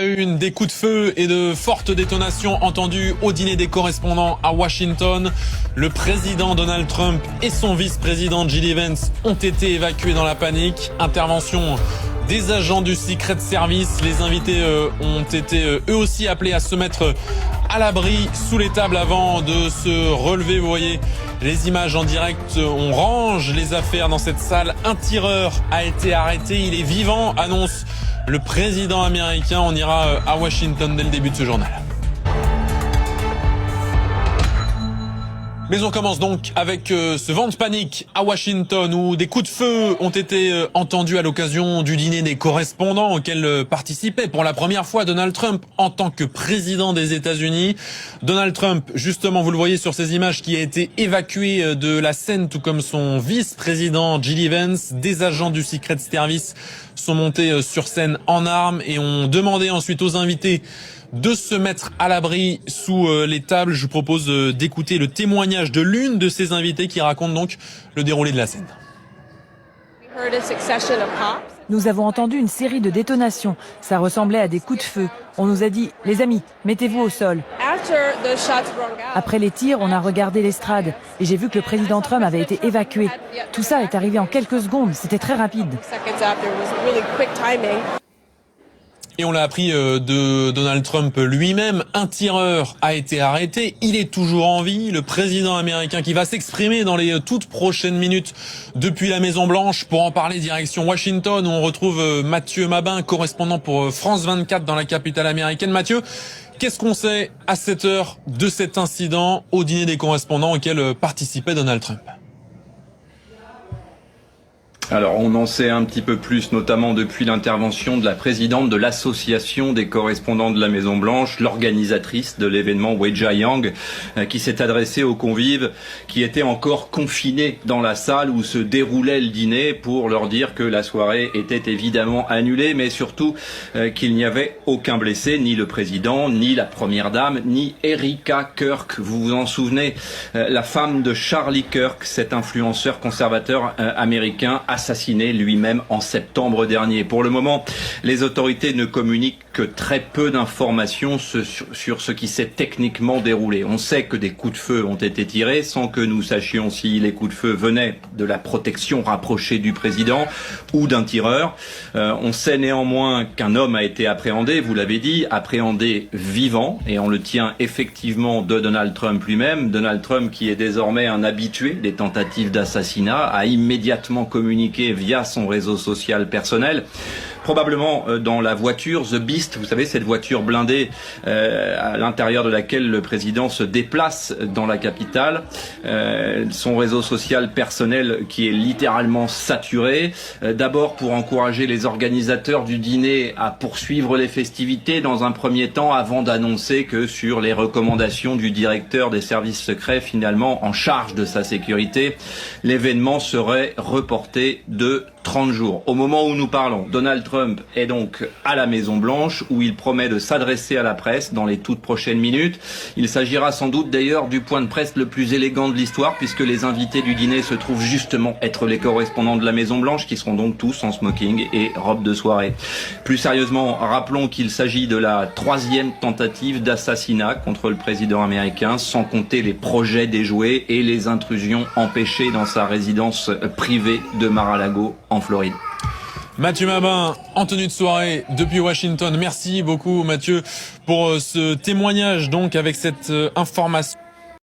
Une des coups de feu et de fortes détonations entendues au dîner des correspondants à Washington. Le président Donald Trump et son vice-président Jill Vance ont été évacués dans la panique. Intervention des agents du Secret Service. Les invités ont été eux aussi appelés à se mettre à l'abri sous les tables avant de se relever. Vous voyez les images en direct. On range les affaires dans cette salle. Un tireur a été arrêté. Il est vivant, annonce le président américain. On ira à Washington dès le début de ce journal. Mais on commence donc avec ce vent de panique à Washington où des coups de feu ont été entendus à l'occasion du dîner des correspondants auquel participait pour la première fois Donald Trump en tant que président des États-Unis. Donald Trump, justement, vous le voyez sur ces images, qui a été évacué de la scène, tout comme son vice-président Jill Vance. Des agents du Secret Service sont montés sur scène en armes et ont demandé ensuite aux invités de se mettre à l'abri sous les tables. Je vous propose d'écouter le témoignage de l'une de ces invitées qui raconte donc le déroulé de la scène. Nous avons entendu une série de détonations. Ça ressemblait à des coups de feu. On nous a dit « Les amis, mettez-vous au sol ». Après les tirs, on a regardé l'estrade et j'ai vu que le président Trump avait été évacué. Tout ça est arrivé en quelques secondes. C'était très rapide. Et on l'a appris de Donald Trump lui-même, un tireur a été arrêté, il est toujours en vie. Le président américain qui va s'exprimer dans les toutes prochaines minutes depuis la Maison-Blanche pour en parler direction Washington où on retrouve Mathieu Mabin, correspondant pour France 24 dans la capitale américaine. Mathieu, qu'est-ce qu'on sait à cette heure de cet incident au dîner des correspondants auquel participait Donald Trump ? Alors, on en sait un petit peu plus, notamment depuis l'intervention de la présidente de l'association des correspondants de la Maison-Blanche, l'organisatrice de l'événement, Weijia Yang, qui s'est adressée aux convives qui étaient encore confinés dans la salle où se déroulait le dîner pour leur dire que la soirée était évidemment annulée, mais surtout qu'il n'y avait aucun blessé, ni le président, ni la première dame, ni Erika Kirk. Vous vous en souvenez, la femme de Charlie Kirk, cet influenceur conservateur américain, assassiné lui-même en septembre dernier. Pour le moment, les autorités ne communiquent que très peu d'informations sur ce qui s'est techniquement déroulé. On sait que des coups de feu ont été tirés sans que nous sachions si les coups de feu venaient de la protection rapprochée du président ou d'un tireur. On sait néanmoins qu'un homme a été appréhendé, vous l'avez dit, appréhendé vivant, et on le tient effectivement de Donald Trump lui-même. Donald Trump, qui est désormais un habitué des tentatives d'assassinat, a immédiatement communiqué via son réseau social personnel, probablement dans la voiture The Beast, vous savez, cette voiture blindée à l'intérieur de laquelle le président se déplace dans la capitale. Son réseau social personnel qui est littéralement saturé, d'abord pour encourager les organisateurs du dîner à poursuivre les festivités dans un premier temps, avant d'annoncer que sur les recommandations du directeur des services secrets, finalement en charge de sa sécurité, l'événement serait reporté de 30 jours. Au moment où nous parlons, Donald Trump est donc à la Maison-Blanche où il promet de s'adresser à la presse dans les toutes prochaines minutes. Il s'agira sans doute d'ailleurs du point de presse le plus élégant de l'histoire puisque les invités du dîner se trouvent justement être les correspondants de la Maison-Blanche qui seront donc tous en smoking et robe de soirée. Plus sérieusement, rappelons qu'il s'agit de la 3e tentative d'assassinat contre le président américain, sans compter les projets déjoués et les intrusions empêchées dans sa résidence privée de Mar-a-Lago en Floride. Mathieu Mabin, en tenue de soirée depuis Washington. Merci beaucoup Mathieu pour ce témoignage donc avec cette information.